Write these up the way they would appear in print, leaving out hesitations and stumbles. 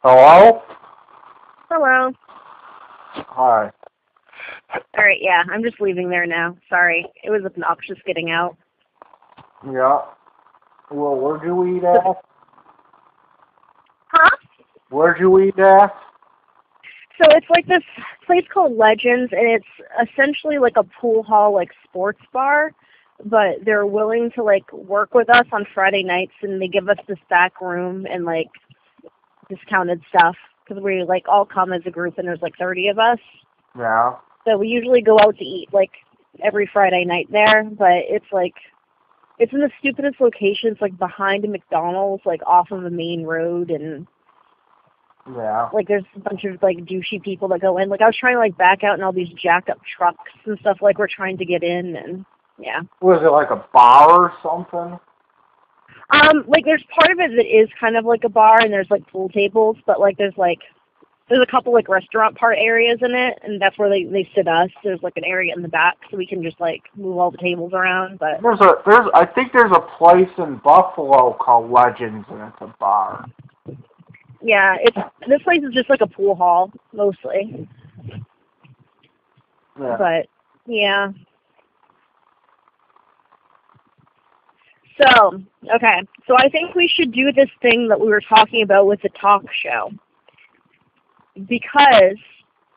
Hello? Hello. Hi. Alright, yeah, I'm just leaving there now. Sorry. It was obnoxious getting out. Yeah. Well, where'd you eat at? Huh? Where'd you eat at? So it's like this place called Legends, and it's essentially like a pool hall, like sports bar, but they're willing to like work with us on Friday nights, and they give us this back room and like discounted stuff because we like all come as a group, and there's like 30 of us. Yeah. So we usually go out to eat like every Friday night there, but it's like it's in the stupidest location. It's like behind a McDonald's, like off of a main road, and Yeah. like there's a bunch of like douchey people that go in. Like I was trying to like back out in all these jacked up trucks and stuff like we're trying to get in, and yeah. Was it like a bar or something? Like there's part of it that is kind of like a bar, and there's like pool tables, but like there's a couple like restaurant part areas in it, and that's where they sit us. There's like an area in the back so we can just like move all the tables around, but I think there's a place in Buffalo called Legends, and it's a bar. yeah, this place is just like a pool hall mostly. Yeah. But yeah. So, okay. So I think we should do this thing that we were talking about with the talk show. Because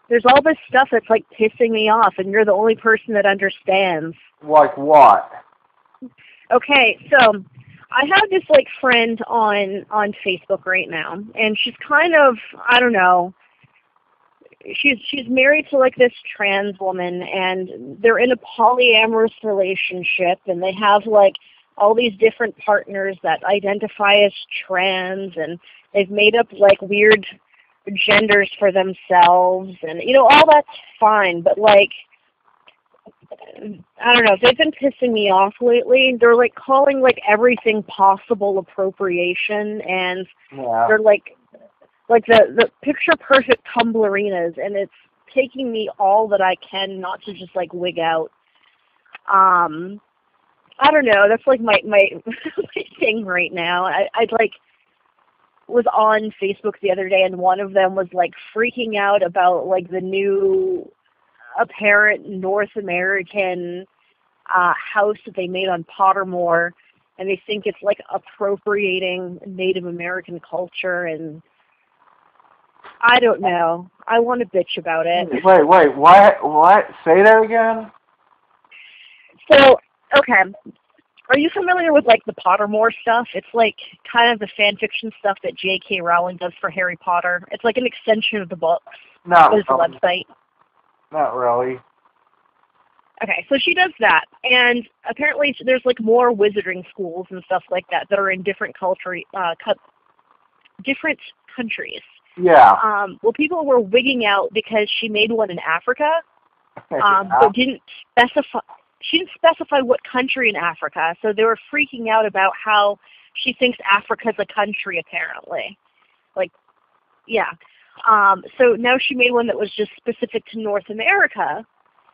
there's all this stuff that's like pissing me off, and you're the only person that understands. Like what? Okay, so I have this like friend on Facebook right now, and she's kind of, I don't know, she's married to like this trans woman, and they're in a polyamorous relationship, and they have like all these different partners that identify as trans, and they've made up like weird genders for themselves, and you know, all that's fine, but like I don't know, they've been pissing me off lately. They're like calling like everything possible appropriation, and Yeah. they're like the picture perfect Tumblrinas, and it's taking me all that I can not to just like wig out. I don't know, that's like my my thing right now. I like was on Facebook the other day, and one of them was like freaking out about like the new apparent North American house that they made on Pottermore, and they think it's like appropriating Native American culture, and I don't know. I want to bitch about it. Wait, what? Say that again? So, okay. Are you familiar with like the Pottermore stuff? It's like kind of the fan fiction stuff that J.K. Rowling does for Harry Potter. It's like an extension of the books. No. It's a website. Not really. Okay, so she does that, and apparently there's like more wizarding schools and stuff like that that are in different different countries. Yeah. Well, people were wigging out because she made one in Africa, Yeah. but didn't specify. She didn't specify what country in Africa, so they were freaking out about how she thinks Africa's a country, apparently. Like, yeah. So now she made one that was just specific to North America,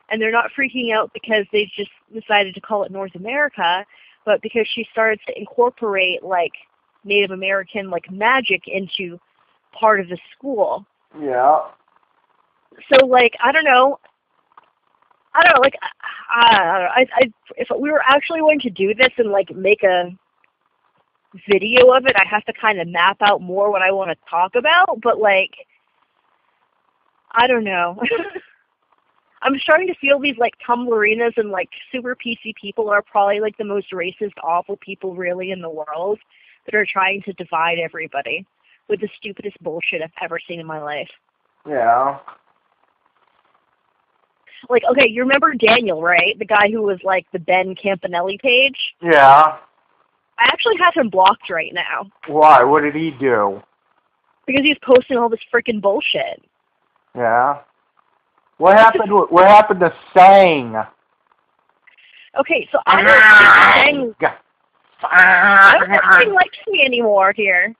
and they're not freaking out because they just decided to call it North America, but because she started to incorporate, like, Native American, like, magic into part of the school. Yeah. So, like, I don't know, like, if we were actually going to do this and, like, make a video of it, I have to kind of map out more what I want to talk about, but, like, I don't know. I'm starting to feel these, like, Tumblrinas and, like, super PC people are probably, like, the most racist, awful people really in the world that are trying to divide everybody with the stupidest bullshit I've ever seen in my life. Yeah. Like, okay, you remember Daniel, right? The guy who was, like, the Ben Campanelli page? Yeah. I actually have him blocked right now. Why? What did he do? Because he's posting all this freaking bullshit. Yeah. What happened? What happened to Sang? Okay, so I don't think Sang likes me anymore here.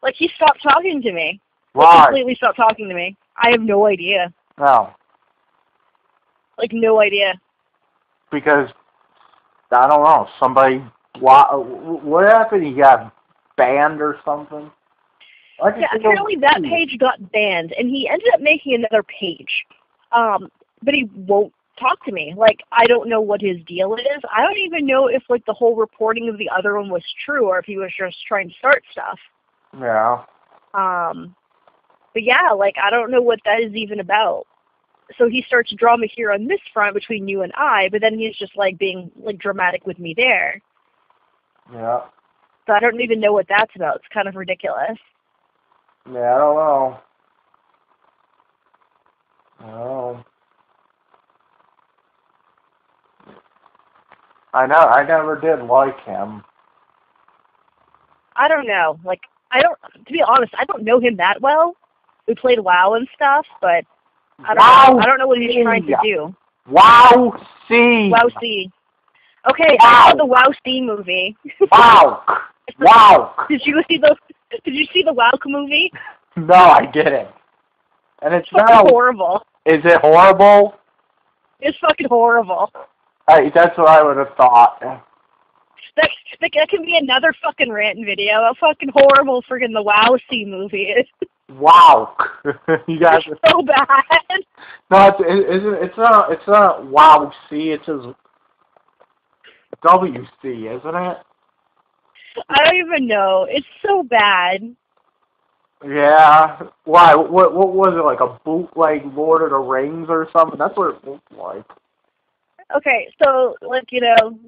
Like, he stopped talking to me. Why? He completely stopped talking to me. I have no idea. No. Like, no idea. Because, I don't know, somebody, what happened? He got banned or something? Yeah, apparently that page got banned, and he ended up making another page. But he won't talk to me. Like, I don't know what his deal is. I don't even know if, like, the whole reporting of the other one was true or if he was just trying to start stuff. Yeah. But yeah, like, I don't know what that is even about. So he starts drama here on this front between you and I, but then he's just, like, being, like, dramatic with me there. Yeah. So I don't even know what that's about. It's kind of ridiculous. Yeah, I don't know. Oh. I never did like him. I don't know. Like, to be honest, I don't know him that well. We played WoW and stuff, but I don't know what he's trying to do. WoW-C. WoW-C. Okay, Wow. I saw the WoW-C movie. Wow. Wow. Did you see the WoW movie? No, I didn't. And it's fucking horrible. Is it horrible? It's fucking horrible. That's what I would have thought. That can be another fucking rant video. How fucking horrible friggin' the WoW-C movie is. Wow. You guys it's so bad. No, it's not WoW-C, it's just WC, isn't it? I don't even know. It's so bad. Yeah. Why? What was it, like a bootleg Lord of the Rings or something? That's what it looked like. Okay, so, like, you know,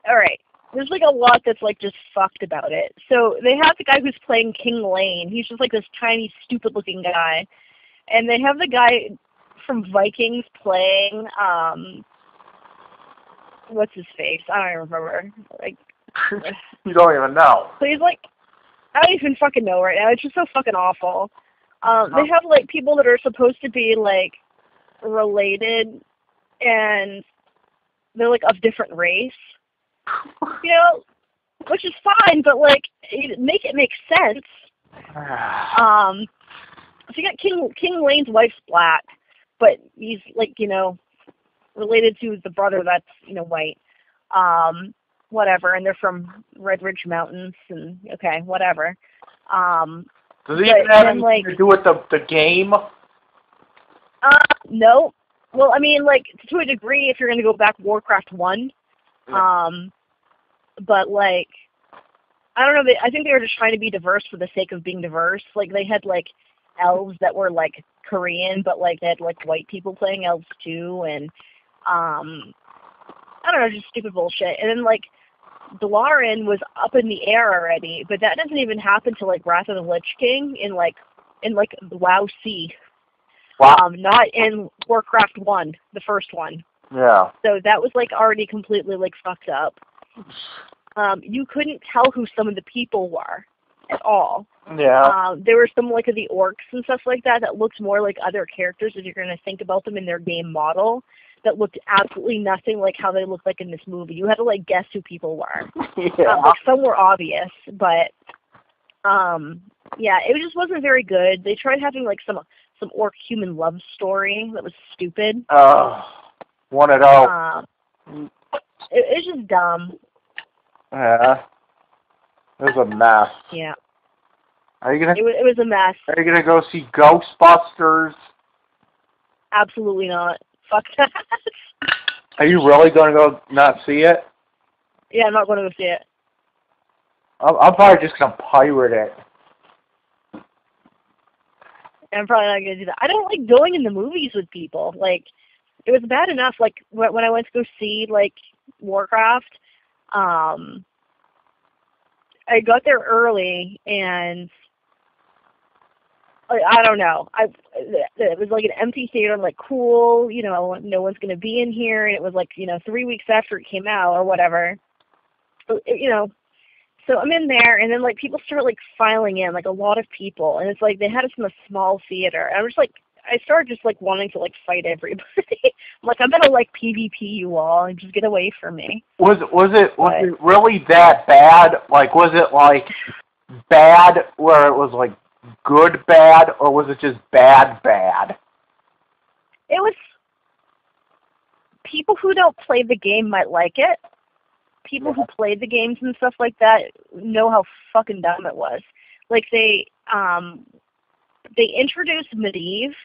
alright. There's, like, a lot that's, like, just fucked about it. So they have the guy who's playing King Lane. He's just, like, this tiny, stupid-looking guy. And they have the guy from Vikings playing, what's his face? I don't even remember. Like, you don't even know. So he's, like, I don't even fucking know right now. It's just so fucking awful. They have, like, people that are supposed to be, like, related, and they're, like, of different race. You know, which is fine, but, like, make it make sense. So you got King Lane's wife's black, but he's, like, you know, related to the brother that's, you know, white. Whatever, and they're from Red Ridge Mountains, and, okay, whatever. Does it even have anything to do with the game? No. Well, I mean, like, to a degree, if you're going to go back Warcraft 1. But, like, I don't know, I think they were just trying to be diverse for the sake of being diverse. Like, they had, like, elves that were, like, Korean, but, like, they had, like, white people playing elves, too, and, I don't know, just stupid bullshit. And then, like, Dalaran was up in the air already, but that doesn't even happen till, like, Wrath of the Lich King in WoW-C. Wow. Not in Warcraft 1, the first one. Yeah. So that was, like, already completely, like, fucked up. You couldn't tell who some of the people were at all. Yeah. There were some, like, of the orcs and stuff like that looked more like other characters if you're going to think about them in their game model, that looked absolutely nothing like how they looked like in this movie. You had to, like, guess who people were. Yeah. Like, some were obvious, but, yeah, it just wasn't very good. They tried having, like, some orc-human love story that was stupid. One of those. It's just dumb. Yeah. It was a mess. Yeah. Are you gonna? It was a mess. Are you gonna go see Ghostbusters? Absolutely not. Fuck that. Are you really gonna go not see it? Yeah, I'm not going to go see it. I'm probably just gonna pirate it. I'm probably not going to do that. I don't like going in the movies with people. Like, it was bad enough, like, when I went to go see, like, Warcraft, I got there early, and, like, I don't know. It was, like, an empty theater. I'm like, cool, you know, no one's going to be in here, and it was, like, you know, 3 weeks after it came out, or whatever. So, you know, so I'm in there, and then, like, people start, like, filing in, like, a lot of people, and it's, like, they had us in a small theater, and I was, like, I started just, like, wanting to, like, fight everybody. I'm like, I'm gonna, like, PvP you all and just get away from me. Was it really that bad? Like, was it, like, bad where it was, like, good bad, or was it just bad bad? It was, people who don't play the game might like it. People who played the games and stuff like that know how fucking dumb it was. Like they introduced Medivh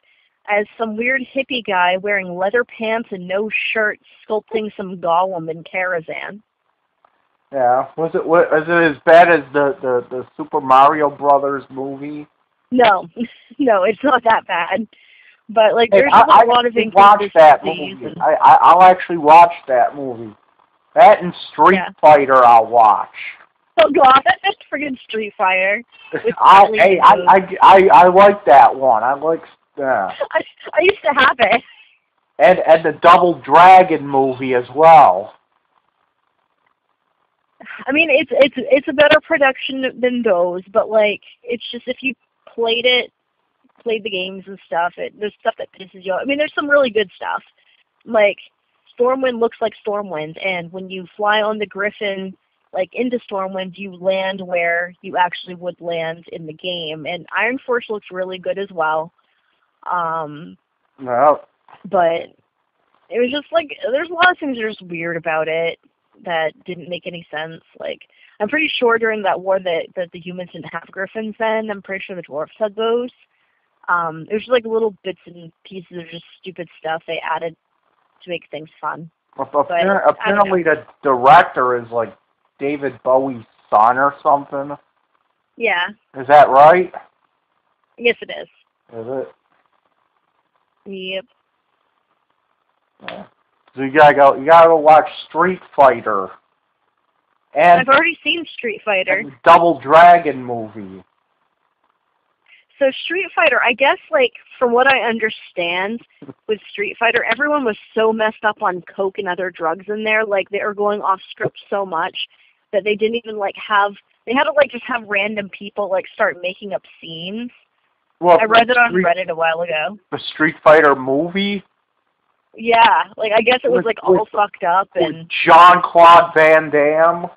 as some weird hippie guy wearing leather pants and no shirt, sculpting some golem in Karazhan. Yeah. Was it as bad as the Super Mario Brothers movie? No, no, it's not that bad. But like, Hey, there's just a lot of watch that inconsistencies. movie. I'll actually watch that movie. That and Street Fighter I'll watch. Oh God, that's friggin' Street Fighter. I like that one. I like. I used to have it. And the Double Dragon movie as well. I mean, it's a better production than those, but like, it's just if you played the games and stuff, there's stuff that pisses you off. I mean, there's some really good stuff. Like, Stormwind looks like Stormwind, and when you fly on the Griffin, like, into Stormwind, you land where you actually would land in the game. And Iron Force looks really good as well. Well. But it was just, like, there's a lot of things that are just weird about it that didn't make any sense. Like, I'm pretty sure during that war that the humans didn't have Griffins then. I'm pretty sure the dwarves had those. It was just, like, little bits and pieces of just stupid stuff they added to make things fun. Apparently the director is like David Bowie's son or something. Yeah. Is that right? Yes, it is. Is it? Yep. Yeah. So you gotta go watch Street Fighter. And I've already seen Street Fighter. And Double Dragon movie. So Street Fighter, I guess, like, from what I understand with Street Fighter, everyone was so messed up on coke and other drugs in there, like, they were going off script so much that they didn't even, like, they had to, like, just have random people, like, start making up scenes. Well, I read it on Reddit a while ago. The Street Fighter movie? Yeah, like, I guess it was, like, all fucked up and... Jean-Claude Van Damme?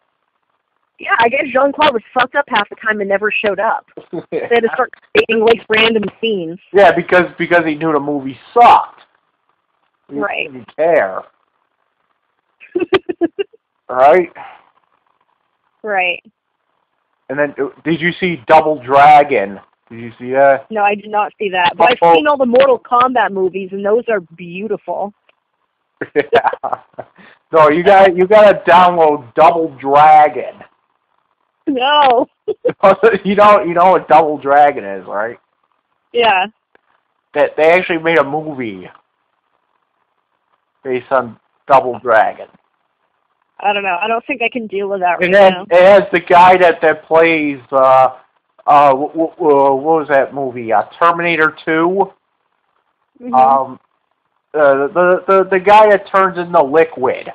Yeah, I guess Jean-Claude was fucked up half the time and never showed up. Yeah. They had to start creating, like, random scenes. Yeah, because he knew the movie sucked. He didn't care. Right? Right. And then, did you see Double Dragon? Did you see that? No, I did not see that. But I've seen all the Mortal Kombat movies, and those are beautiful. Yeah. No, you gotta download Double Dragon. No. you know what Double Dragon is, right? Yeah. That they actually made a movie based on Double Dragon. I don't know. I don't think I can deal with that right now. It has the guy that plays what was that movie? Terminator 2. Mm-hmm. The guy that turns into liquid.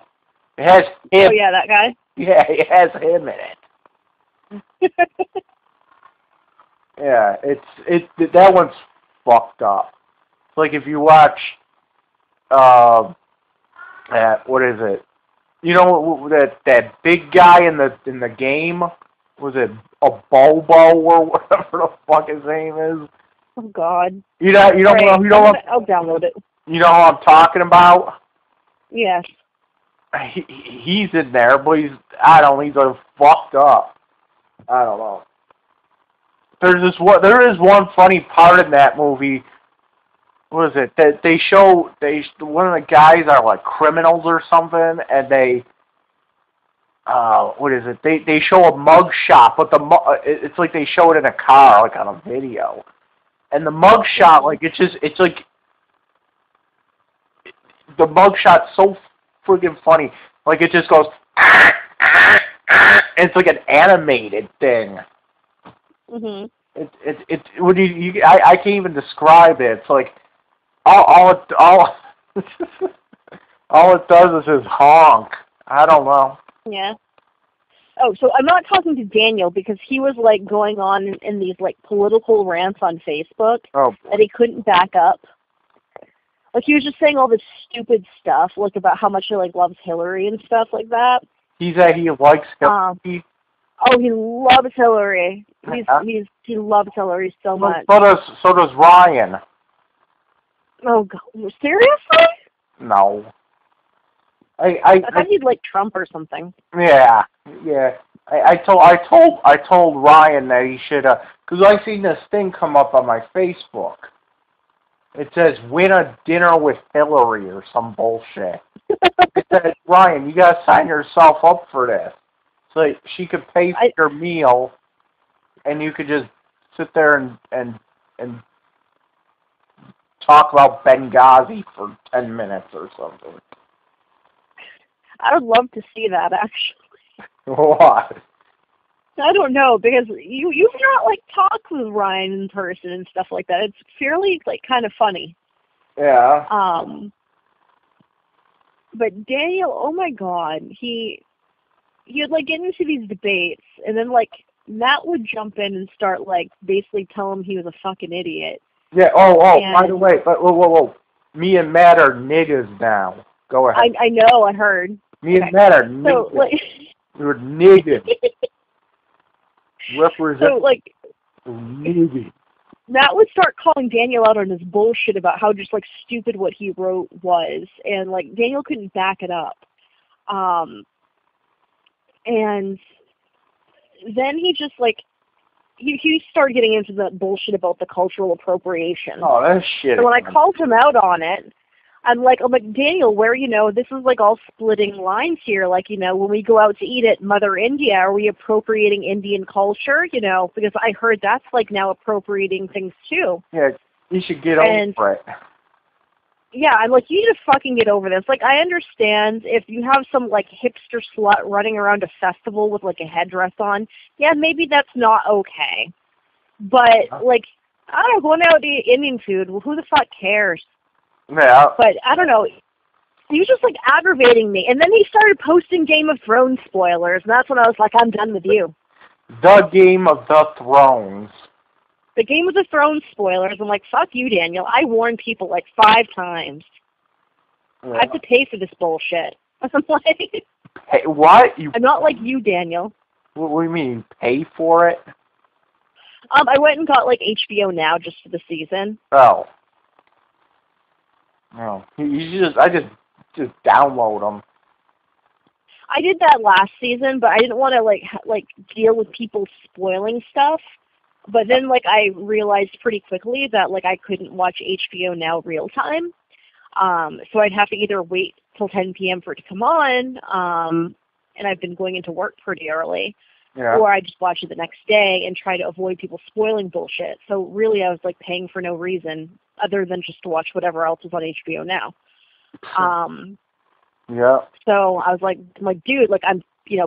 It has him. Oh yeah, that guy. Yeah, it has him in it. Yeah, that one's fucked up. It's like if you watch, what is it? You know that big guy in the game? Was it a Bobo or whatever the fuck his name is? Oh God. You know I'll download it. You know who I'm talking about? Yes. He's in there, but he's a fucked up. I don't know. There is one funny part in that movie. What is it? That one of the guys are like criminals or something, and they what is it? They show a mug shot, but it's like they show it in a car, like on a video, and the mug shot, like it's like the mug shot's so friggin' funny, like it just goes. It's like an animated thing. Mhm. I can't even describe it. It's like all it does is honk. I don't know. Yeah. Oh, so I'm not talking to Daniel because he was like going on in these like political rants on Facebook that he couldn't back up. Like he was just saying all this stupid stuff, like about how much he like loves Hillary and stuff like that. He likes Hillary. He loves Hillary. He loves Hillary so much. So does Ryan. Oh God! Seriously? No. I thought he'd like Trump or something. Yeah. I told Ryan that he should, because I seen this thing come up on my Facebook. It says win a dinner with Hillary or some bullshit. It says, Ryan, you gotta sign yourself up for this. So she could pay for your meal, and you could just sit there and talk about Benghazi for 10 minutes or something. I would love to see that, actually. What? I don't know, because you've not, like, talked with Ryan in person and stuff like that. It's fairly, like, kind of funny. Yeah. But Daniel, oh my God, he would, like, get into these debates, and then, like, Matt would jump in and start, like, basically tell him he was a fucking idiot. Yeah, by the way, but whoa. Me and Matt are niggas now. Go ahead. I know, I heard. Me and Matt are niggas. So, like, we're niggas. Represent. So, like, niggas. Matt would start calling Daniel out on his bullshit about how just, like, stupid what he wrote was, and, like, Daniel couldn't back it up. And then he just, like, he started getting into the bullshit about the cultural appropriation. Oh, that's shit. So when I called him out on it, I'm like, Daniel, where, this is like all splitting lines here. Like, when we go out to eat at Mother India, are we appropriating Indian culture? Because I heard that's like now appropriating things too. Yeah, you should get over it. Yeah, I'm like, you need to fucking get over this. Like, I understand if you have some, like, hipster slut running around a festival with, like, a headdress on, yeah, maybe that's not okay. But, like, I don't know, going out to eat Indian food, well, who the fuck cares? Yeah. But, I don't know, he was just, like, aggravating me. And then he started posting Game of Thrones spoilers, and that's when I was like, I'm done with you. The Game of the Thrones. The Game of the Thrones spoilers. I'm like, fuck you, Daniel. I warned people like 5 times. Yeah. I have to pay for this bullshit. I'm like, hey, what? I'm not like you, Daniel. What do you mean, pay for it? I went and got like HBO Now just for the season. Oh. No. I just download them. I did that last season, but I didn't want to like deal with people spoiling stuff. But then, like, I realized pretty quickly that, like, I couldn't watch HBO Now real time. So I'd have to either wait till 10 p.m. for it to come on, and I've been going into work pretty early, or I just watch it the next day and try to avoid people spoiling bullshit. So really I was, like, paying for no reason other than just to watch whatever else is on HBO Now. So I was like, dude, like, I'm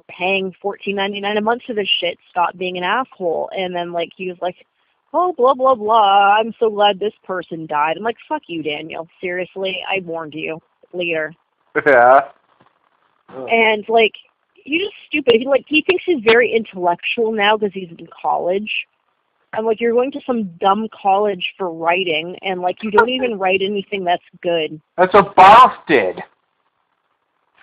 paying $14.99 a month for this shit. Stop being an asshole. And then, like, he was like, oh, blah, blah, blah. I'm so glad this person died. I'm like, fuck you, Daniel. Seriously, I warned you. Later. Yeah. And, like, you're just stupid. He thinks he's very intellectual now because he's in college. I'm like, you're going to some dumb college for writing, and, like, you don't even write anything that's good. That's what Barf did.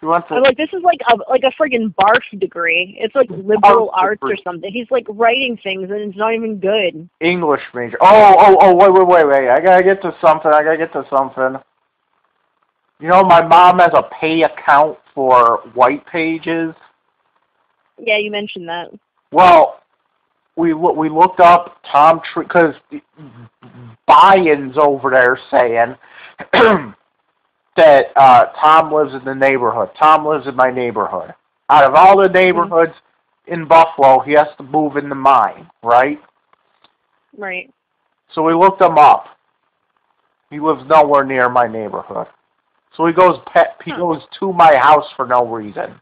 I'm like, this is like a friggin' Barf degree. It's like liberal arts or something. He's like writing things and it's not even good. English major. Wait. I gotta get to something. You know, my mom has a pay account for White Pages. Yeah, you mentioned that. Well, we looked up Tom Tree, because buy-ins over there saying that Tom lives in the neighborhood. Tom lives in my neighborhood. Out of all the neighborhoods in Buffalo, he has to move into mine, right? Right. So we looked him up. He lives nowhere near my neighborhood. So he goes to my house for no reason.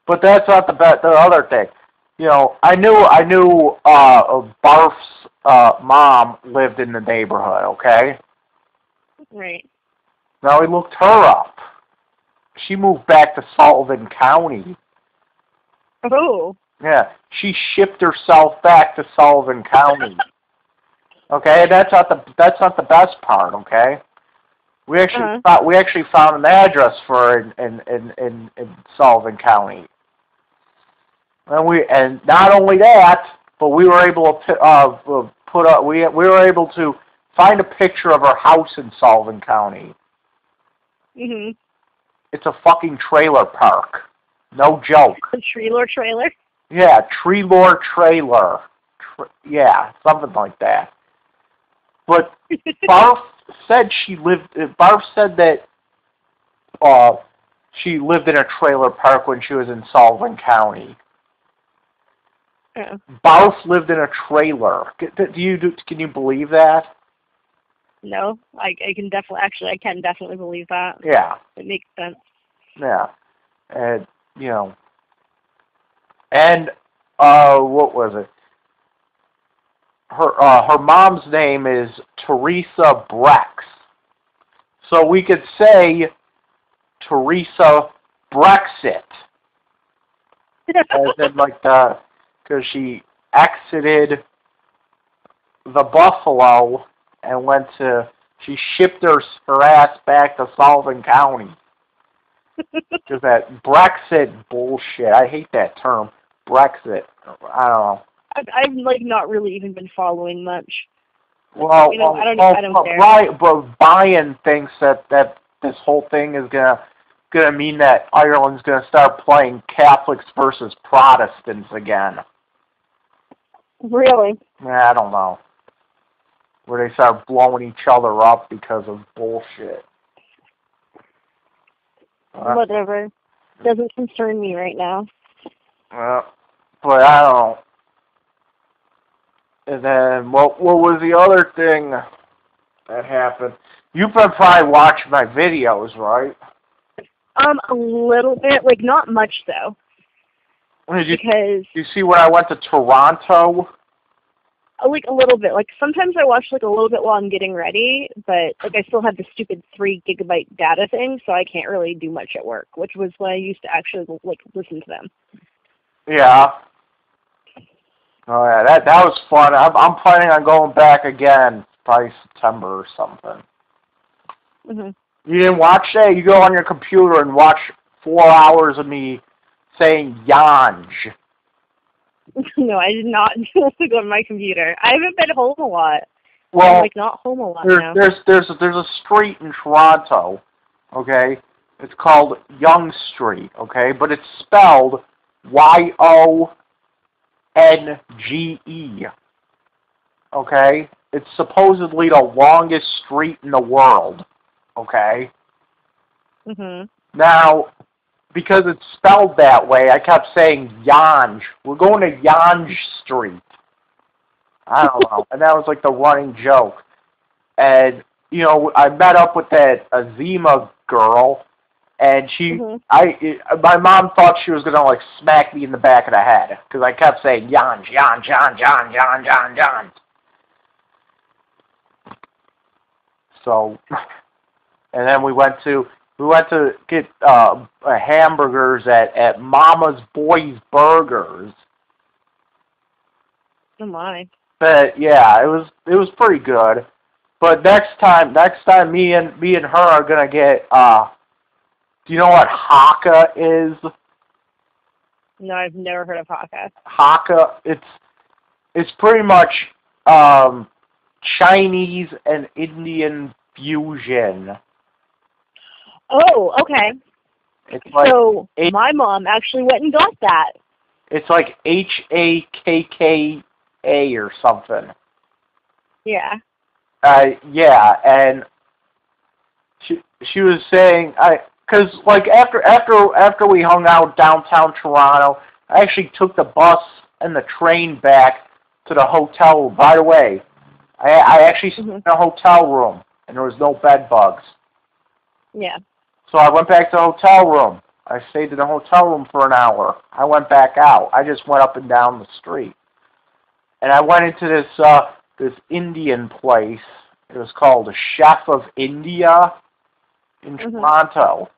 But that's not the other thing. You know, I knew Barf's mom lived in the neighborhood, okay? Right. Now we looked her up. She moved back to Sullivan County. Oh. Yeah, she shipped herself back to Sullivan County. Okay, that's not the best part. Okay, we actually found an address for her in Sullivan County, and not only that, but we were able to we were able to find a picture of her house in Sullivan County. Mhm. It's a fucking trailer park. No joke. The tree lore trailer? Yeah, tree lore trailer. Yeah, something like that. But Barf said Barf said that she lived in a trailer park when she was in Sullivan County. Yeah. Barf lived in a trailer. Can you believe that? No, I can definitely believe that. Yeah. It makes sense. Yeah. And and what was it? Her mom's name is Teresa Brex. So we could say Teresa Brexit. As in because she exited the Buffalo and she shipped her ass back to Sullivan County. Because that Brexit bullshit, I hate that term, Brexit. I don't know. I've not really even been following much. Well, I don't care. Right, but Brian thinks that this whole thing is gonna mean that Ireland's gonna start playing Catholics versus Protestants again. Really? I don't know. Where they start blowing each other up because of bullshit. Whatever. Doesn't concern me right now. But I don't know. And then what was the other thing that happened? You've been probably watching my videos, right? A little bit, not much though. Because you see when I went to Toronto? A little bit. Sometimes I watch a little bit while I'm getting ready, but I still have the stupid 3 GB data thing, so I can't really do much at work, which was when I used to actually listen to them. Yeah. Oh yeah, that was fun. I'm planning on going back again, probably September or something. Mhm. You didn't watch that? You go on your computer and watch 4 hours of me saying Yanj. No, I did not go on my computer. I haven't been home a lot. Well, I'm not home a lot now. There's a street in Toronto, okay? It's called Yonge Street, okay? But it's spelled Yonge, okay? It's supposedly the longest street in the world, okay? Mhm. Now, because it's spelled that way, I kept saying Yanj. We're going to Yanj Street. I don't know. And that was the running joke. And, I met up with that Azima girl, and my mom thought she was going to, smack me in the back of the head, because I kept saying Yanj, Yanj, Yanj, Yanj, Yanj, Yanj, Yanj. So, and then we went to get hamburgers at Mama's Boys Burgers. Oh my. But yeah, it was pretty good. But next time me and her are gonna get do you know what Hakka is? No, I've never heard of Hakka. Hakka, it's pretty much Chinese and Indian fusion. Oh, okay. It's so my mom actually went and got that. It's like HAKKA or something. Yeah. Yeah, and she was saying because after we hung out downtown Toronto, I actually took the bus and the train back to the hotel right away. I actually stayed in a hotel room and there was no bed bugs. Yeah. So I went back to the hotel room. I stayed in the hotel room for an hour. I went back out. I just went up and down the street. And I went into this Indian place. It was called the Chef of India in Toronto.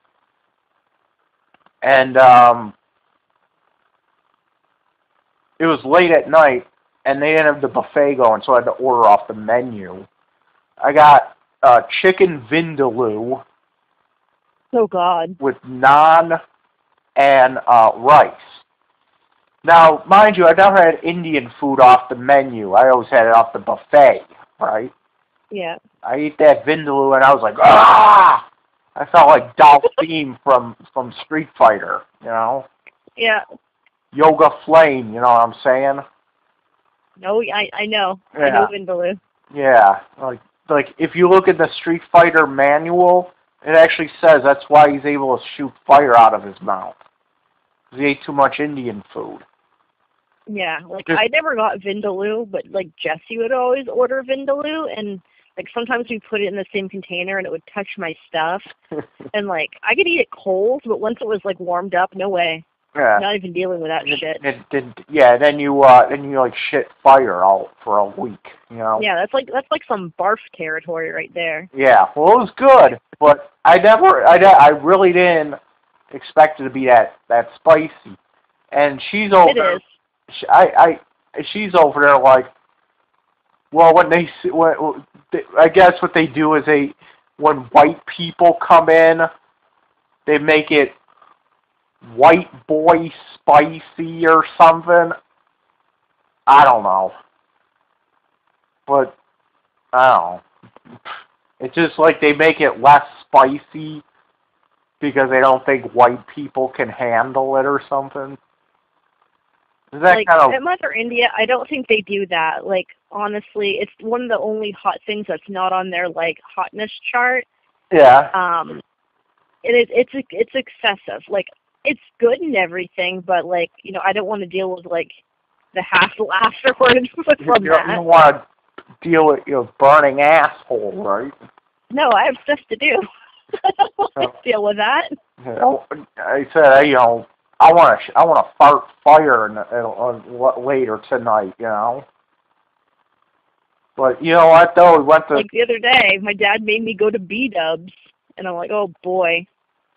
And it was late at night, and they didn't have the buffet going, so I had to order off the menu. I got chicken vindaloo. Oh, God. With naan and rice. Now, mind you, I never had Indian food off the menu. I always had it off the buffet, right? Yeah. I ate that vindaloo and I was like, ah! I felt like Dolph Theme from Street Fighter, Yeah. Yoga Flame, you know what I'm saying? No, I know. Yeah. I know Vindaloo. Yeah, like if you look at the Street Fighter manual, it actually says that's why he's able to shoot fire out of his mouth. He ate too much Indian food. Yeah, like I never got Vindaloo, but like Jesse would always order Vindaloo, and like sometimes we put it in the same container and it would touch my stuff, and like I could eat it cold, but once it was like warmed up, no way. Yeah. Not even dealing with that shit. Yeah, then you like shit fire out for a week, you know. Yeah, that's like some barf territory right there. Yeah, well, it was good, but I really didn't expect it to be that spicy. And she's over It there. is. She's over there like, well, I guess what they do is when white people come in, they make it white boy spicy or something. I don't know. But, I don't know. It's just like they make it less spicy because they don't think white people can handle it or something. Is that like, kind of... at Mother India, I don't think they do that. Like, honestly, it's one of the only hot things that's not on their, like, hotness chart. Yeah. It's excessive. Like, it's good and everything, but, like, you know, I don't want to deal with, like, the hassle afterwards from that. You don't want to deal with your burning asshole, right? No, I have stuff to do. I don't want to deal with that. You know, I said, you know, I want to fart fire later tonight, you know. But you know what though, we went to like the other day, my dad made me go to B-Dubs, and I'm like, oh boy.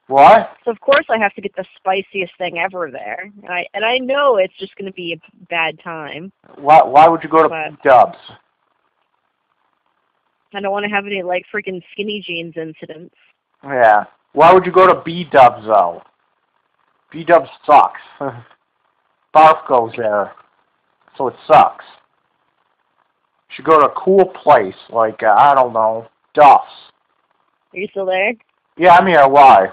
What? So of course I have to get the spiciest thing ever there, and I know it's just going to be a bad time. Why would you go to B-Dubs? I don't want to have any like freaking skinny jeans incidents. Yeah. Why would you go to B-Dubs though? B-Dubs sucks. Barf goes there, so it sucks. You should go to a cool place like I don't know, Duff's. Are you still there? Yeah, I'm here. Why?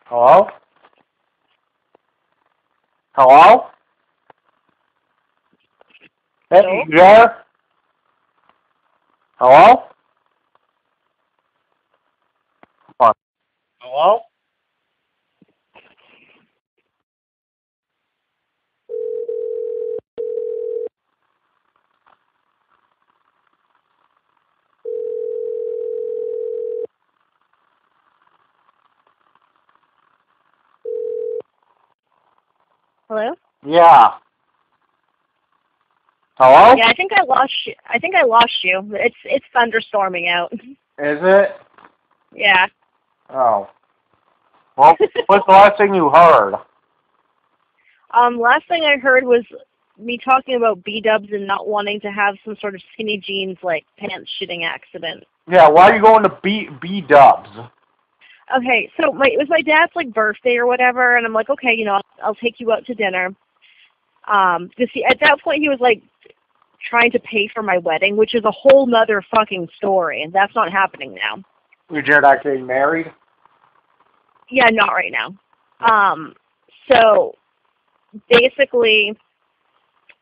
Hello? Hello? Hey, Hello? you there? Hello? Come on. Hello? Hello? Yeah. Hello? Yeah, I think I lost you. It's thunderstorming out. Is it? Yeah. Oh. Well, what's the last thing you heard? Last thing I heard was me talking about B-Dubs and not wanting to have some sort of skinny jeans like pants shitting accident. Yeah, why are you going to B-Dubs? Okay, so it was my dad's like birthday or whatever, and I'm like, okay, you know, I'll take you out to dinner. Because at that point he was like trying to pay for my wedding, which is a whole nother fucking story, and that's not happening now. You're not getting married? Yeah, not right now. So basically,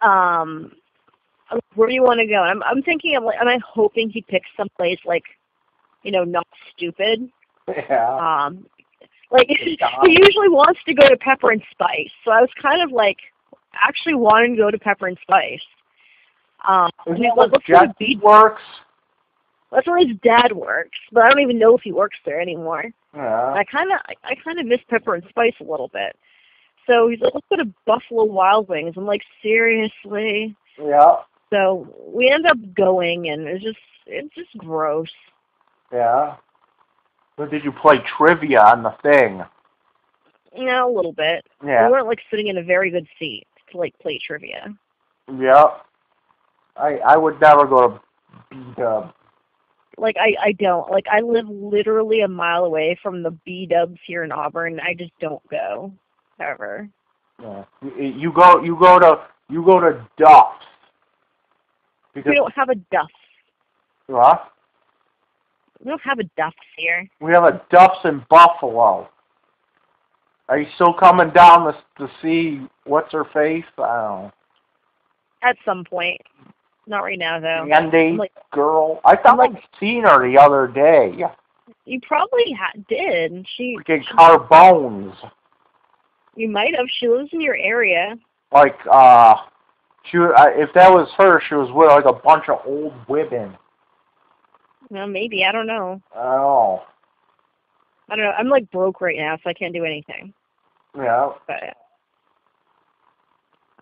where do you want to go? I'm thinking am I hoping he picks someplace like, you know, not stupid. Yeah. Like he usually wants to go to Pepper and Spice, so I was kind of like actually wanting to go to Pepper and Spice. Isn't that where Jesse works? That's where his dad works, but I don't even know if he works there anymore. Yeah. I kind of miss Pepper and Spice a little bit. So he's like, let's go to Buffalo Wild Wings. I'm like, seriously? Yeah. So we end up going, and it's just gross. Yeah. But did you play trivia on the thing? Yeah, a little bit. Yeah. We weren't like sitting in a very good seat to like play trivia. Yeah. I would never go to B-Dubs. Like I don't. Like I live literally a mile away from the B-Dubs here in Auburn. I just don't go ever. Yeah. You go to Duff's. We don't have a Duff's. What? We don't have a Duff's here. We have a Duff's in Buffalo. Are you still coming down to see what's her face? I don't know. At some point. Not right now, though. Andy girl. I thought I'd seen her the other day. You probably did. Freaking Carbones. You might have. She lives in your area. Like, if that was her, she was with like a bunch of old women. Well, maybe. I don't know. Oh. I don't know. I'm like broke right now, so I can't do anything. Yeah. But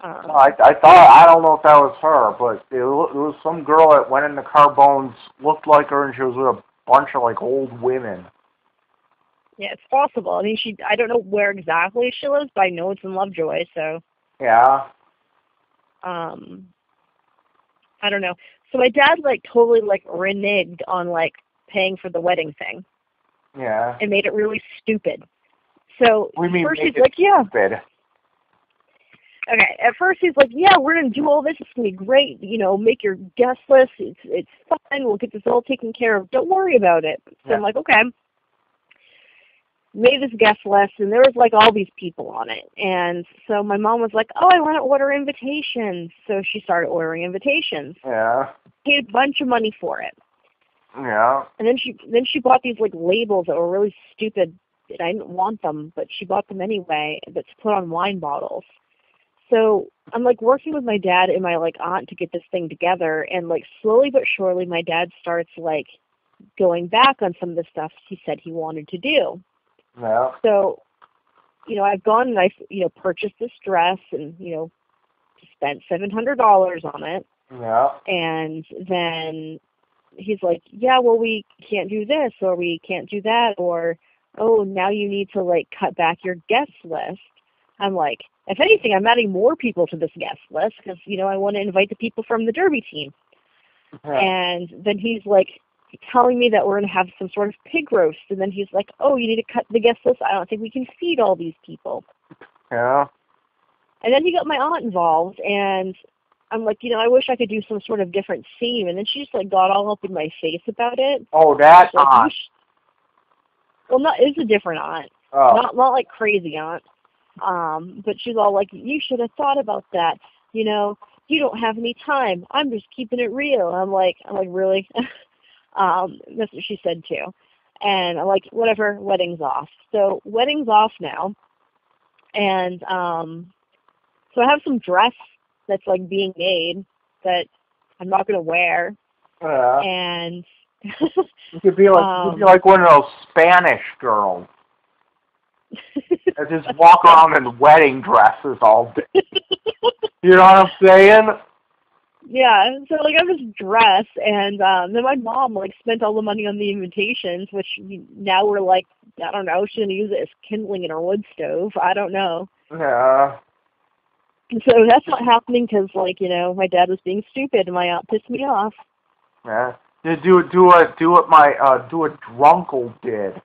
I thought, I don't know if that was her, but it was some girl that went into Carbones, looked like her, and she was with a bunch of like old women. Yeah, it's possible. I mean, I don't know where exactly she lives, but I know it's in Lovejoy, so. Yeah. I don't know. So my dad like totally like reneged on like paying for the wedding thing. Yeah. And made it really stupid. So first he's like, yeah. Stupid? Okay, at first he's like, yeah, we're going to do all this. It's going to be great. You know, make your guest list. It's fine. We'll get this all taken care of. Don't worry about it. So I'm like, okay. Made this guest list, and there was like all these people on it. And so my mom was like, oh, I want to order invitations. So she started ordering invitations. Yeah. Paid a bunch of money for it. Yeah. And then she bought these like labels that were really stupid. And I didn't want them, but she bought them anyway. That's put on wine bottles. So I'm like working with my dad and my like aunt to get this thing together, and like slowly but surely my dad starts like going back on some of the stuff he said he wanted to do. Yeah. So, you know, I've gone and purchased this dress and, spent $700 on it. Yeah. And then he's like, yeah, well, we can't do this or we can't do that, or, oh, now you need to like cut back your guest list. I'm like, if anything, I'm adding more people to this guest list because, I want to invite the people from the Derby team. Yeah. And then he's like telling me that we're going to have some sort of pig roast. And then he's like, oh, you need to cut the guest list. I don't think we can feed all these people. Yeah. And then he got my aunt involved. And I'm like, I wish I could do some sort of different theme. And then she just like got all up in my face about it. Oh, that like, aunt. Well, it's a different aunt. Oh. Not like crazy aunt. But she's all like, you should have thought about that. You don't have any time. I'm just keeping it real. I'm like, really? That's what she said too. And I'm like, whatever, wedding's off. So wedding's off now. And so I have some dress that's like being made that I'm not going to wear. Yeah. And you could be like one of those Spanish girls. I just walk around in wedding dresses all day. You know what I'm saying? Yeah, so like I have this dress, and then my mom like spent all the money on the invitations, which now we're like, I don't know, she's gonna use it as kindling in her wood stove. I don't know. Yeah. And so that's not happening because my dad was being stupid, and my aunt pissed me off. Yeah. Do what my drunkle did.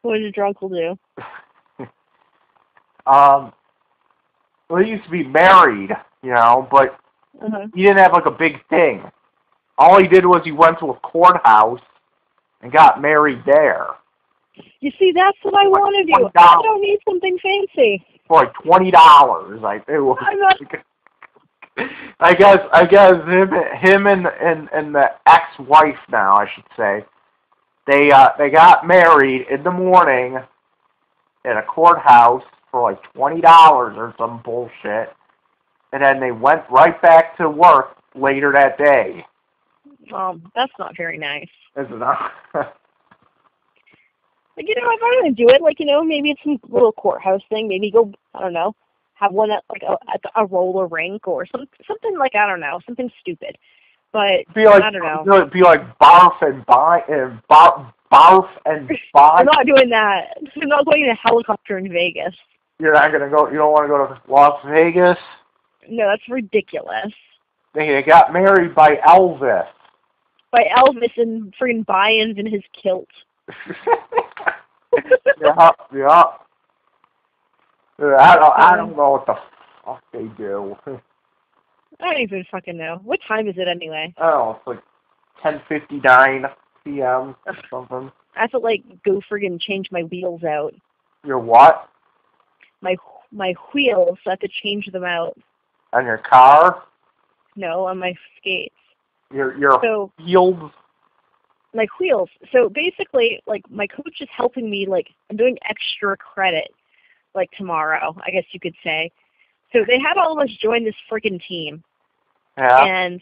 What did your uncle do? Well, he used to be married, but he didn't have like a big thing. All he did was he went to a courthouse and got married there. You see, that's what I want to do. I don't need something fancy. For like $20, like it was. I'm not. I guess him and the ex-wife now, I should say. They got married in the morning in a courthouse for like $20 or some bullshit, and then they went right back to work later that day. That's not very nice. Is it not? Like, if I'm going to do it, like, maybe it's some little courthouse thing. Maybe go, I don't know, have one at like a roller rink or something like, I don't know, something stupid. But I don't know. It'd be like barf and buy. I'm not doing that. I'm not going in a helicopter in Vegas. You're not gonna go. You don't want to go to Las Vegas? No, that's ridiculous. They got married by Elvis. By Elvis and friggin' buy-ins in his kilt. Yeah. I don't know what the fuck they do. I don't even fucking know. What time is it anyway? Oh, it's like 10:59 p.m. or something. I have to like go friggin' change my wheels out. Your what? My wheels, so I have to change them out. On your car? No, on my skates. Your wheels? My wheels. So basically, like, my coach is helping me, like, I'm doing extra credit, like, tomorrow, I guess you could say. So they had all of us join this freaking team. Yeah. And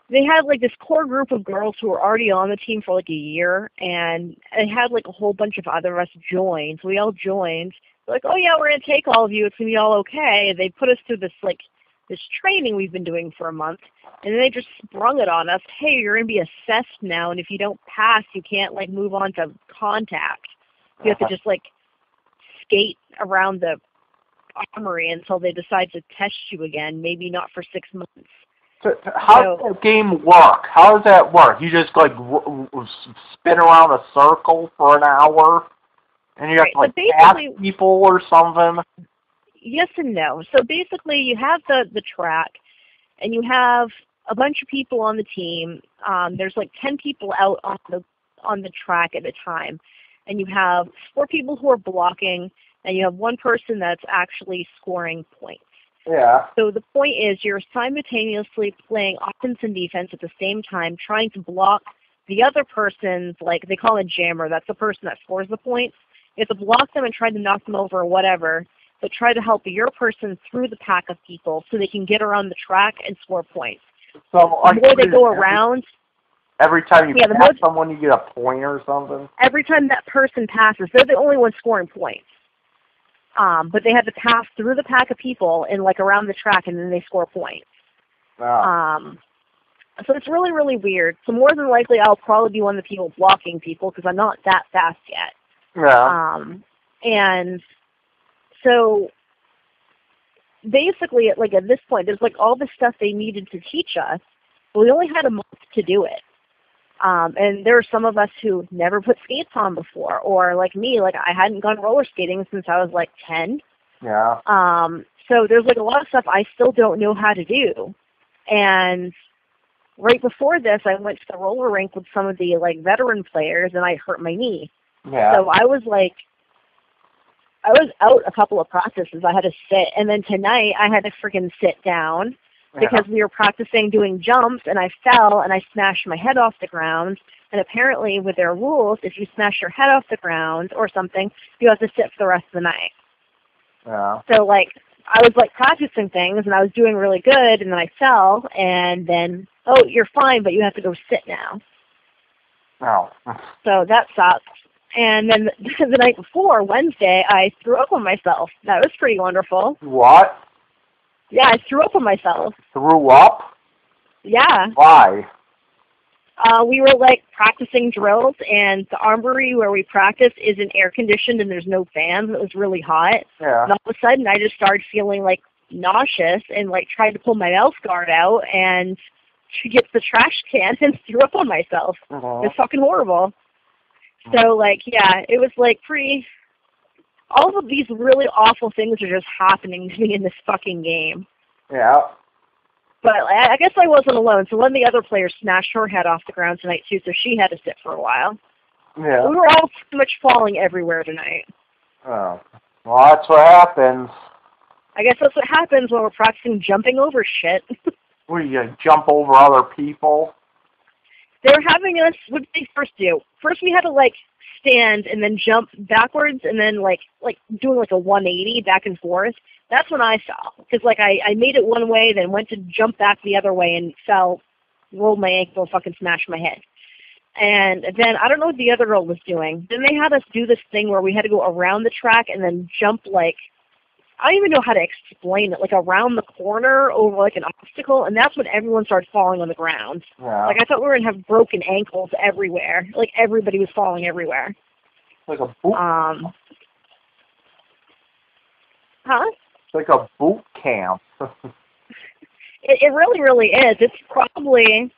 they had, like, this core group of girls who were already on the team for, like, a year, and they had, like, a whole bunch of other of us join. So we all joined. They're like, oh, yeah, we're going to take all of you. It's going to be all okay. And they put us through this, like, this training we've been doing for a month. And then they just sprung it on us. Hey, you're going to be assessed now, and if you don't pass, you can't, like, move on to contact. You have to just, like, skate around the armory until they decide to test you again, maybe not for 6 months. So how does that game work? How does that work? You just, like, spin around a circle for an hour, and you have to, like, pass people or something? Yes and no. So basically, you have the track, and you have a bunch of people on the team. There's like 10 people out on the track at a time, and you have 4 people who are blocking, and you have 1 person that's actually scoring points. Yeah. So the point is you're simultaneously playing offense and defense at the same time, trying to block the other person's, like, they call it a jammer. That's the person that scores the points. You have to block them and try to knock them over or whatever, but try to help your person through the pack of people so they can get around the track and score points. So the more they go around... Every time you pass someone, you get a point or something? Every time that person passes, they're the only one scoring points. But they have to pass through the pack of people and, like, around the track, and then they score points. Oh. So it's really, really weird. So more than likely, I'll probably be one of the people blocking people because I'm not that fast yet. Yeah. And so basically, like, at this point, there's, like, all the stuff they needed to teach us, but we only had a month to do it. And there are some of us who never put skates on before, or like me, like, I hadn't gone roller skating since I was like 10. Yeah. So there's, like, a lot of stuff I still don't know how to do. And right before this, I went to the roller rink with some of the, like, veteran players, and I hurt my knee. Yeah. So I was out a couple of practices. I had to sit, and then tonight I had to freaking sit down. Because we were practicing doing jumps, and I fell, and I smashed my head off the ground. And apparently, with their rules, if you smash your head off the ground or something, you have to sit for the rest of the night. Yeah. So, like, I was, like, practicing things, and I was doing really good, and then I fell, and then, oh, you're fine, but you have to go sit now. Oh. So that sucks. And then the night before, Wednesday, I threw up on myself. That was pretty wonderful. What? Yeah, I threw up on myself. Threw up? Yeah. Why? We were, like, practicing drills, and the armory where we practice isn't air conditioned and there's no fans. It was really hot. Yeah. And all of a sudden, I just started feeling, like, nauseous and, like, tried to pull my mouth guard out and to get the trash can and threw up on myself. It was fucking horrible. So, like, yeah, it was, like, all of these really awful things are just happening to me in this fucking game. Yeah. But I guess I wasn't alone. So one of the other players smashed her head off the ground tonight, too, so she had to sit for a while. Yeah. We were all pretty much falling everywhere tonight. Oh. Well, that's what happens. I guess that's what happens when we're practicing jumping over shit. Where you jump over other people? They were having us, what did they first do? First we had to, like, stand and then jump backwards and then, like doing, like, a 180 back and forth. That's when I fell. Because, like, I made it one way, then went to jump back the other way and fell, rolled my ankle, and fucking smashed my head. And then I don't know what the other girl was doing. Then they had us do this thing where we had to go around the track and then jump, like, I don't even know how to explain it, like around the corner over, like, an obstacle, and that's when everyone started falling on the ground. Yeah. Like, I thought we were going to have broken ankles everywhere. Like, everybody was falling everywhere. Like a boot Huh? It's like a boot camp. It really, really is. It's probably,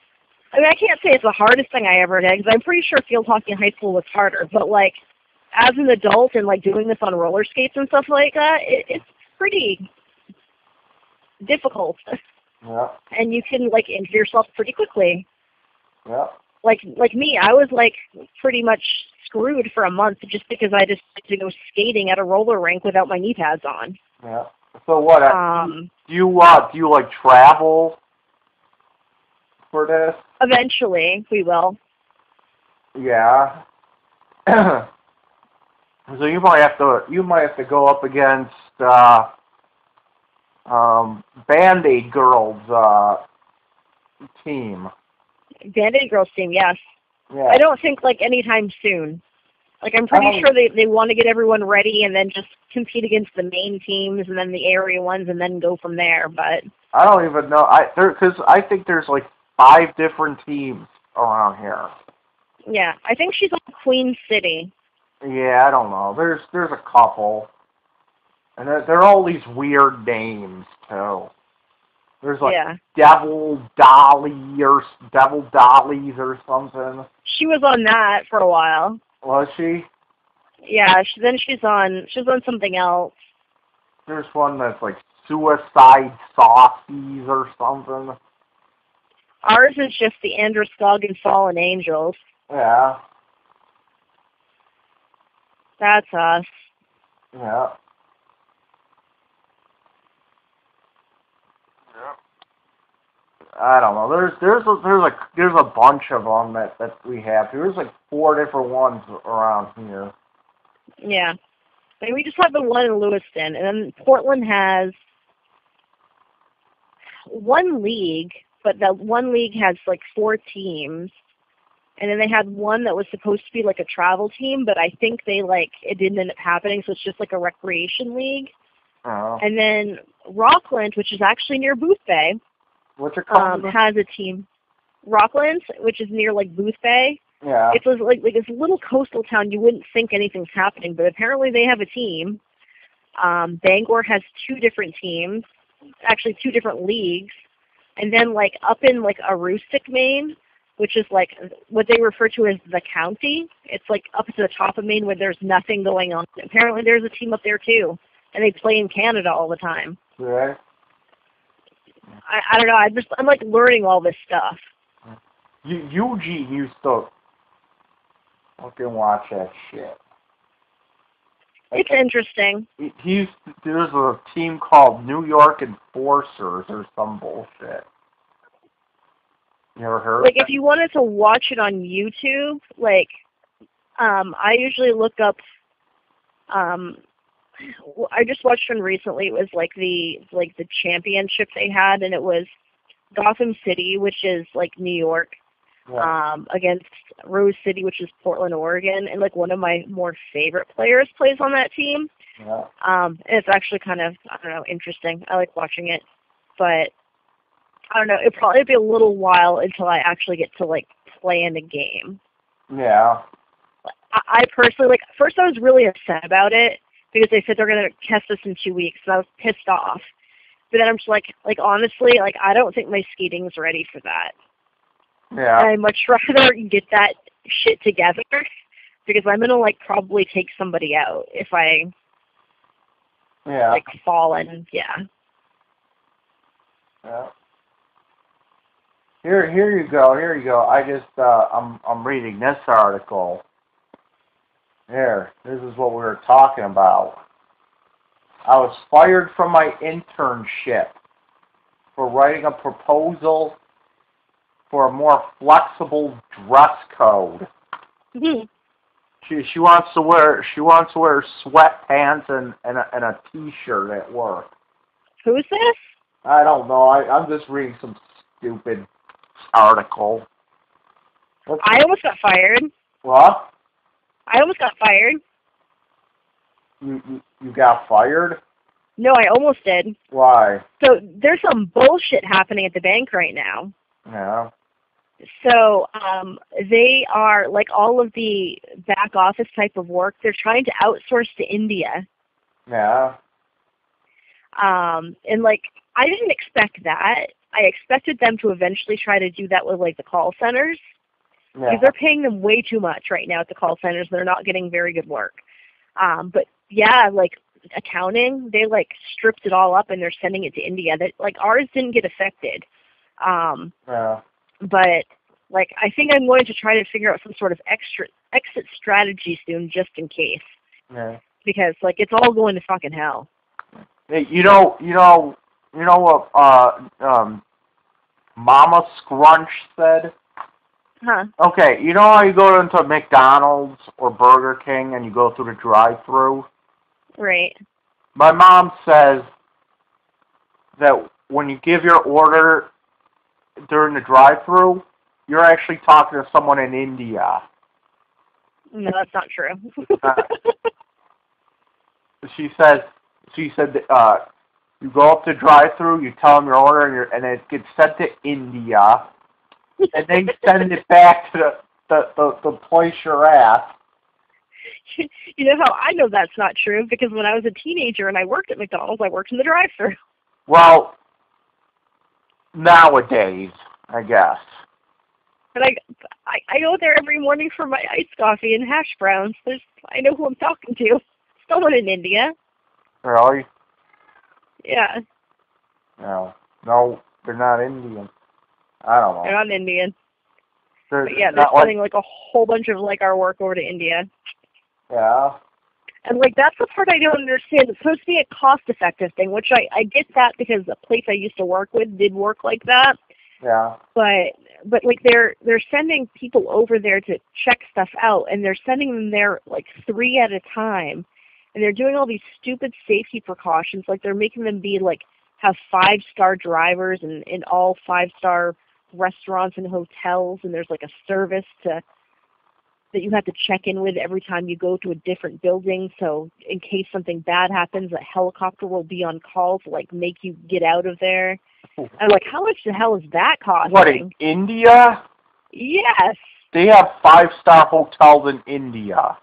I mean, I can't say it's the hardest thing I ever did, because I'm pretty sure field hockey in high school was harder, but, like, as an adult and, like, doing this on roller skates and stuff like that, it's pretty difficult. Yeah. And you can, like, injure yourself pretty quickly. Yeah. like me, I was like pretty much screwed for a month just because I decided to go skating at a roller rink without my knee pads on. Yeah. So what? Do you like travel for this? Eventually, we will. Yeah. So you might have to go up against Band-Aid Girls team. Band-Aid Girls team, yes. Yeah. I don't think like anytime soon. Like I'm pretty sure they want to get everyone ready and then just compete against the main teams and then the area ones and then go from there. But I don't even know. Because I think there's like 5 different teams around here. Yeah, I think she's on Queen City. Yeah, I don't know. There's a couple, and they're all these weird names too. There's like Devil Dollies or something. She was on that for a while. Was she? Yeah. Then she's on something else. There's one that's like Suicide Saucies or something. Ours is just the Androscoggin Fallen Angels. Yeah. That's us. Yeah. I don't know. There's a bunch of them that we have. There's like 4 different ones around here. Yeah. I mean, we just have the one in Lewiston, and then Portland has one league, but that one league has like 4 teams. And then they had one that was supposed to be like a travel team, but I think it didn't end up happening, so it's just like a recreation league. Oh. And then Rockland, which is actually near Booth Bay, has a team. Rockland, which is near like Booth Bay. Yeah. It's like this little coastal town. You wouldn't think anything's happening, but apparently they have a team. Bangor has 2 different teams, actually 2 different leagues. And then like up in like Aroostook, Maine, which is like what they refer to as the county. It's like up to the top of Maine where there's nothing going on. Apparently there's a team up there too, and they play in Canada all the time. Right. I don't know. I'm like learning all this stuff. Eugene used to fucking watch that shit. It's interesting. There's a team called New York Enforcers or some bullshit. You ever heard? Like, if you wanted to watch it on YouTube, like, I usually look up. I just watched one recently. It was like the championship they had, and it was Gotham City, which is like New York, against Rose City, which is Portland, Oregon, and like one of my more favorite players plays on that team. Yeah. And it's actually kind of, I don't know, interesting. I like watching it, but I don't know. It'll probably be a little while until I actually get to like play in a game. Yeah. I personally, like, first I was really upset about it because they said they're going to test us in 2 weeks, and I was pissed off. But then I'm just like honestly, like, I don't think my skating's ready for that. Yeah. And I'd much rather get that shit together because I'm going to like probably take somebody out if I like fall and yeah. Here you go. I just I'm reading this article. Here, this is what we were talking about. I was fired from my internship for writing a proposal for a more flexible dress code. Mm-hmm. She wants to wear sweatpants and a t-shirt at work. Who's this? I don't know. I'm just reading some stupid article. I almost got fired. What? I almost got fired. You got fired? No, I almost did. Why? So there's some bullshit happening at the bank right now. Yeah. So they are, like, all of the back office type of work, they're trying to outsource to India. Yeah. And, like, I didn't expect that. I expected them to eventually try to do that with, like, the call centers. Yeah. Because they're paying them way too much right now at the call centers. They're not getting very good work. But, yeah, like, accounting, they, like, stripped it all up and they're sending it to India. That, like, ours didn't get affected. Yeah. But Like, I think I'm going to try to figure out some sort of exit strategy soon, just in case. Yeah. Because, like, it's all going to fucking hell. Hey, you know what Mama Scrunch said? Huh. Okay, you know how you go into McDonald's or Burger King and you go through the drive-thru? Right. My mom says that when you give your order during the drive-thru, you're actually talking to someone in India. No, that's not true. She said you go up to drive-thru, you tell them your order, and it gets sent to India, and they send it back to the place you're at. You know how I know that's not true? Because when I was a teenager and I worked at McDonald's, I worked in the drive-thru. Well, nowadays, I guess. And I go there every morning for my iced coffee and hash browns. I know who I'm talking to. Someone in India. Really? Yeah. No, they're not Indian. I don't know. They're not Indian. They're But yeah, they're sending like a whole bunch of like our work over to India. Yeah. And like that's the part I don't understand. It's supposed to be a cost-effective thing, which I get that because the place I used to work with did work like that. Yeah. But like they're sending people over there to check stuff out, and they're sending them there like 3 at a time, and they're doing all these stupid safety precautions. Like they're making them be like have 5-star drivers and in all 5-star restaurants and hotels, and there's like a service that you have to check in with every time you go to a different building. So in case something bad happens, a helicopter will be on call to like make you get out of there. I'm like, how much the hell is that costing? What, in India? Yes. They have 5-star hotels in India.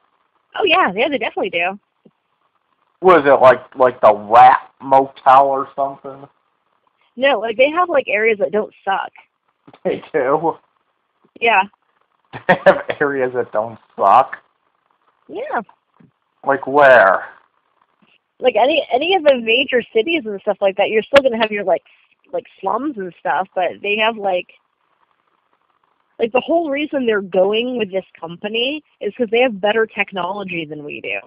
Oh yeah, they definitely do. What is it, like the Rat Motel or something? No, like they have like areas that don't suck. They do? Yeah. They have areas that don't suck? Yeah. Like where? Like any of the major cities and stuff like that, you're still gonna have your like slums and stuff, but they have like the whole reason they're going with this company is because they have better technology than we do,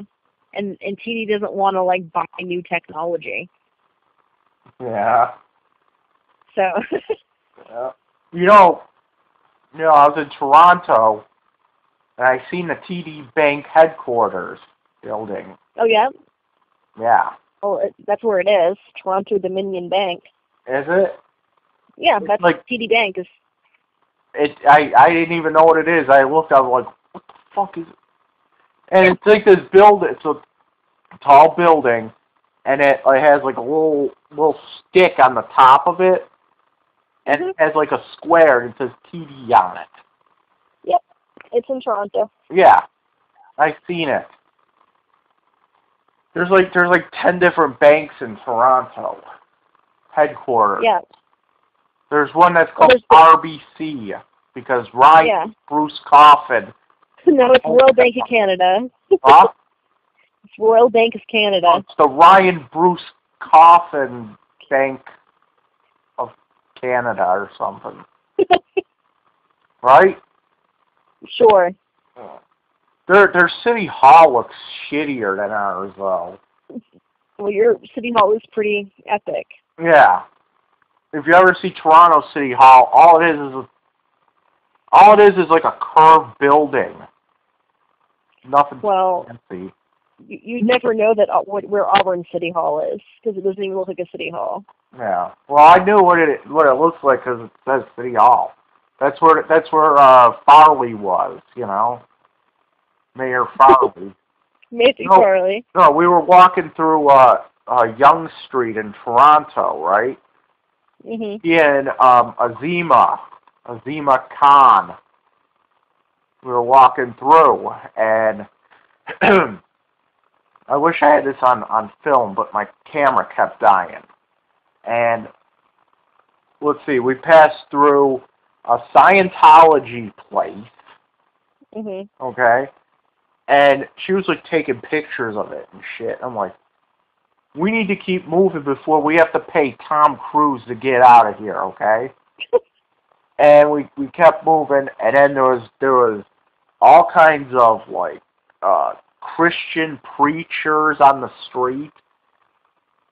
and TD doesn't want to like buy new technology. Yeah. So. Yeah. You know, I was in Toronto, and I seen the TD Bank headquarters building. Oh yeah. Yeah. Well, that's where it is, Toronto Dominion Bank. Is it? Yeah, that's like TD Bank is. I didn't even know what it is. I looked, I was like, what the fuck is it? And it's like this building, it's a tall building, and it has like a little stick on the top of it, and it has like a square, and it says TD on it. Yep, it's in Toronto. Yeah, I've seen it. There's like 10 different banks in Toronto headquarters. Yeah. There's one that's called RBC because Bruce Coffin. No, it's Royal Bank of Canada. Huh? It's Royal Bank of Canada. Oh, it's the Ryan Bruce Coffin Bank of Canada or something. Right? Sure. Their city hall looks shittier than ours, though. Well, your city hall is pretty epic. Yeah. If you ever see Toronto City Hall, all it is like a curved building. Nothing fancy. You never know that where Auburn City Hall is because it doesn't even look like a city hall. Yeah. Well, I knew what it looks like because it says City Hall. That's where Farley was. You know, Mayor Farley. Farley. No, we were walking through Yonge Street in Toronto, right? Mhm. He and Azima Khan. We were walking through, and I wish I had this on film, but my camera kept dying. And let's see, we passed through a Scientology place. Mhm. Okay, and she was like taking pictures of it and shit. I'm like, we need to keep moving before we have to pay Tom Cruise to get out of here, okay? And we kept moving, and then there was all kinds of like Christian preachers on the street.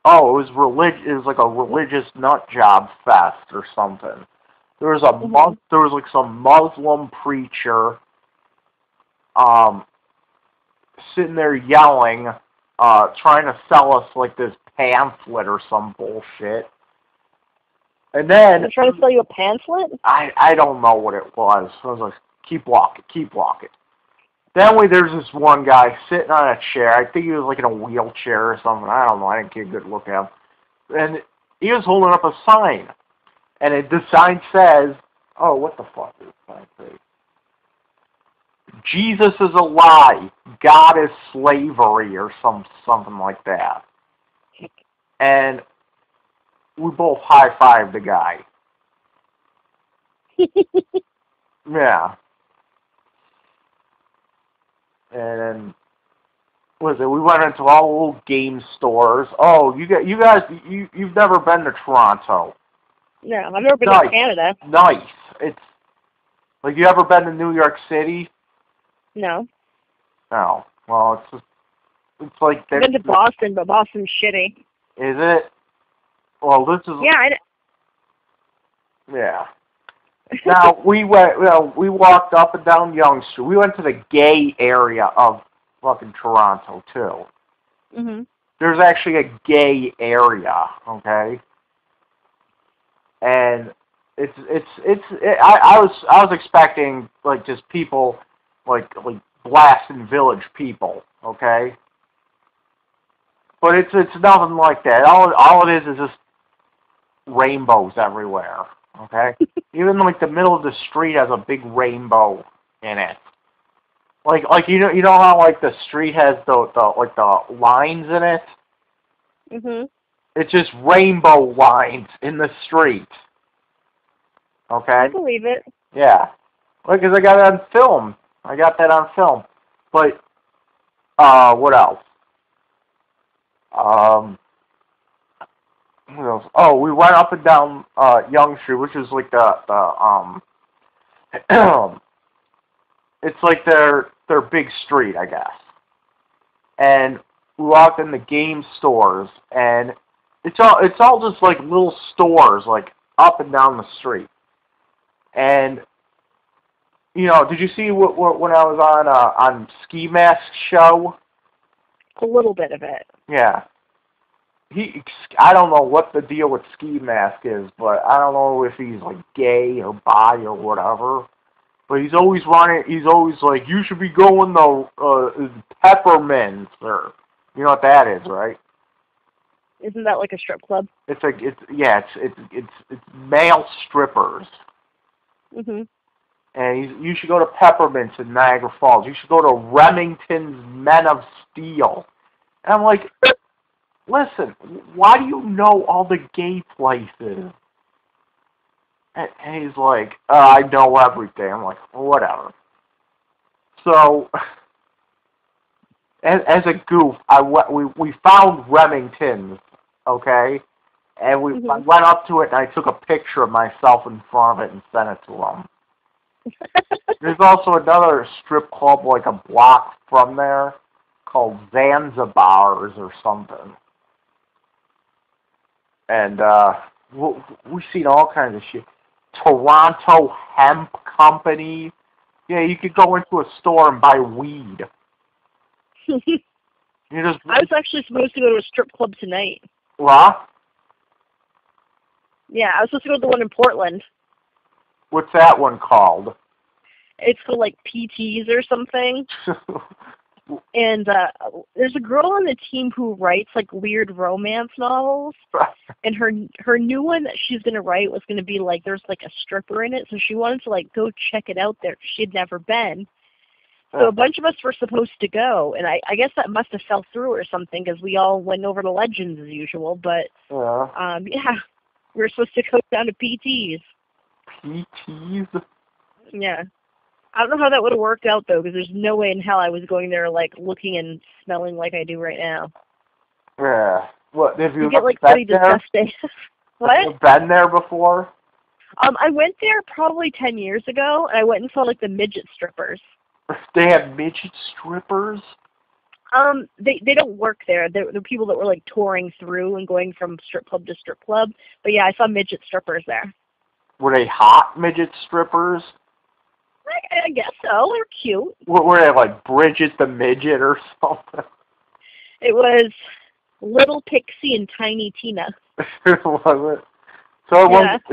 Oh, it was like a religious nut job fest or something. There was there was like some Muslim preacher sitting there yelling, trying to sell us like this pamphlet or some bullshit. And then they're trying to sell you a pamphlet? I don't know what it was. I was like, keep walking, keep walking. Then there's this one guy sitting on a chair. I think he was like in a wheelchair or something. I don't know. I didn't get a good look at him. And he was holding up a sign. And the sign says, oh, what the fuck is the sign say? Jesus is a lie. God is slavery or something like that. And we both high-fived the guy. Yeah. And then, what was it? We went into all the little game stores. Oh, you've never been to Toronto. No, I've never been to Canada. Nice. It's like, you ever been to New York City? No. No. Well, it's like I've been to Boston, but Boston's shitty. Is it? Well, this is. Yeah. Yeah. Now we walked up and down Yonge Street. We went to the gay area of fucking Toronto too. Mhm. There's actually a gay area, okay? And I was expecting like just people like Blaston Village people, okay? But it's nothing like that. All it is just rainbows everywhere. Okay? Even like the middle of the street has a big rainbow in it. Like you know how like the street has the lines in it? Mhm. It's just rainbow lines in the street. Okay? I believe it. Yeah. Because I got it on film. I got that on film. But what else? What else? Oh, we went up and down Yonge Street, which is like the it's like their big street, I guess. And we walked in the game stores, and it's all just like little stores, like up and down the street. And did you see what when I was on Ski Mask show? A little bit of it. Yeah. I don't know what the deal with Ski Mask is, but I don't know if he's like gay or bi or whatever. But he's always like, you should be going to Peppermints, or you know what that is, right? Isn't that like a strip club? It's male strippers. Mhm. And you should go to Peppermints in Niagara Falls. You should go to Remington's Men of Steel. And I'm like, listen, why do you know all the gay places? And he's like, I know everything. I'm like, well, whatever. So, as a goof, we found Remington's, okay? And I went up to it and I took a picture of myself in front of it and sent it to him. There's also another strip club like a block from there called Zanzibar's or something. And we've seen all kinds of shit. Toronto Hemp Company. Yeah, you could go into a store and buy weed. I was actually supposed to go to a strip club tonight. What? Yeah, I was supposed to go to the one in Portland. What's that one called? It's called like PTs or something. And there's a girl on the team who writes like weird romance novels. And her new one that she's gonna write was gonna be like there's like a stripper in it, so she wanted to like go check it out there. She'd never been. So a bunch of us were supposed to go, and I guess that must have fell through or something because we all went over to Legends as usual. But yeah, we were supposed to go down to PTs. PTs? Yeah. I don't know how that would have worked out though, because there's no way in hell I was going there like looking and smelling like I do right now. Yeah. What have you get like pretty disgusting. What? Have you been there before? I went there probably 10 years ago, and I went and saw like the midget strippers. They have midget strippers? They don't work there. They're people that were like touring through and going from strip club to strip club. But yeah, I saw midget strippers there. Were they hot midget strippers? I guess so. They're cute. Were they like Bridget the Midget or something? It was Little Pixie and Tiny Tina. Was it? So it wasn't.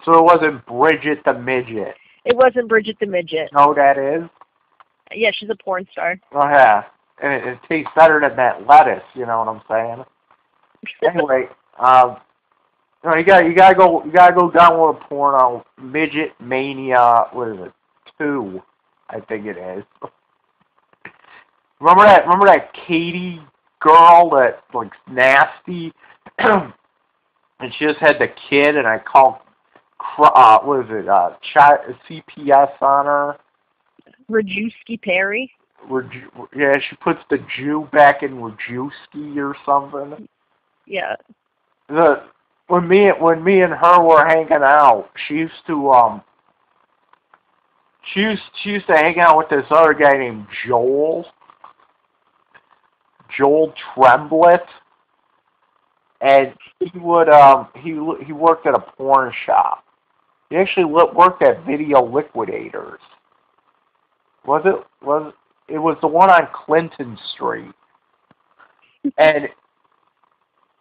So it wasn't Bridget the Midget. It wasn't Bridget the Midget. No, that is. Yeah, she's a porn star. Oh yeah, and it tastes better than that lettuce. You know what I'm saying? Anyway, you gotta go download a porno. Midget Mania. What is it? 2, I think it is. Remember that Katie girl that like nasty, and she just had the kid, and I called what is it? CPS on her. Rajewski Perry. Yeah, she puts the Jew back in Rajewski or something. Yeah. When me and her were hanging out, she used to hang out with this other guy named Joel Tremblett, and he worked at a porn shop. He actually worked at Video Liquidators. It was the one on Clinton Street, and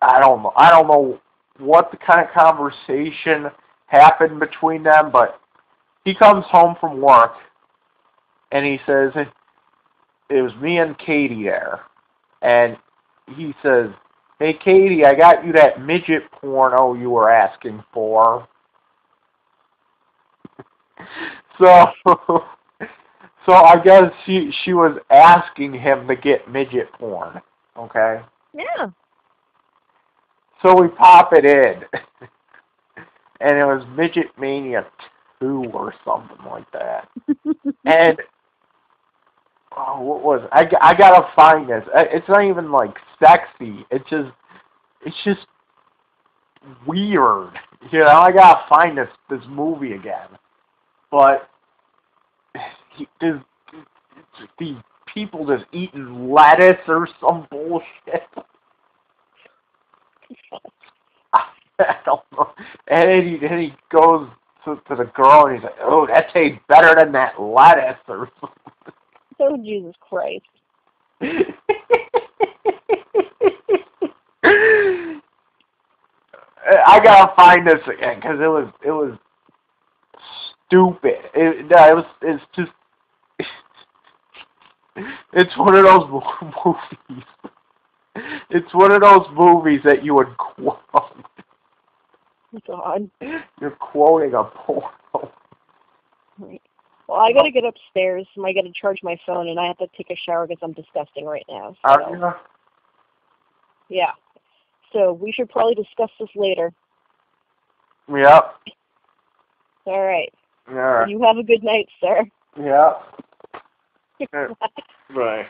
I don't know what the kind of conversation happened between them, but he comes home from work, and he says, it was me and Katie there, and he says, hey Katie, I got you that midget porno you were asking for. So I guess she was asking him to get midget porn, okay? Yeah. So we pop it in, and it was Midget Mania 2 or something like that. And what was it? I gotta find this. It's not even like sexy. It's just weird. You know, I gotta find this movie again. But the people just eating lettuce or some bullshit. I don't know. And then he goes to the girl and he's like, oh, that tastes better than that lettuce or something. Oh, Jesus Christ. I gotta find this again because it was stupid. It's just it's one of those movies. It's one of those movies that you would quote. God. You're quoting a porno. Right. Well, I gotta get upstairs. I gotta charge my phone, and I have to take a shower because I'm disgusting right now. So. Are you? Yeah. So we should probably discuss this later. Yep. All right. All right. You have a good night, sir. Yep. Bye.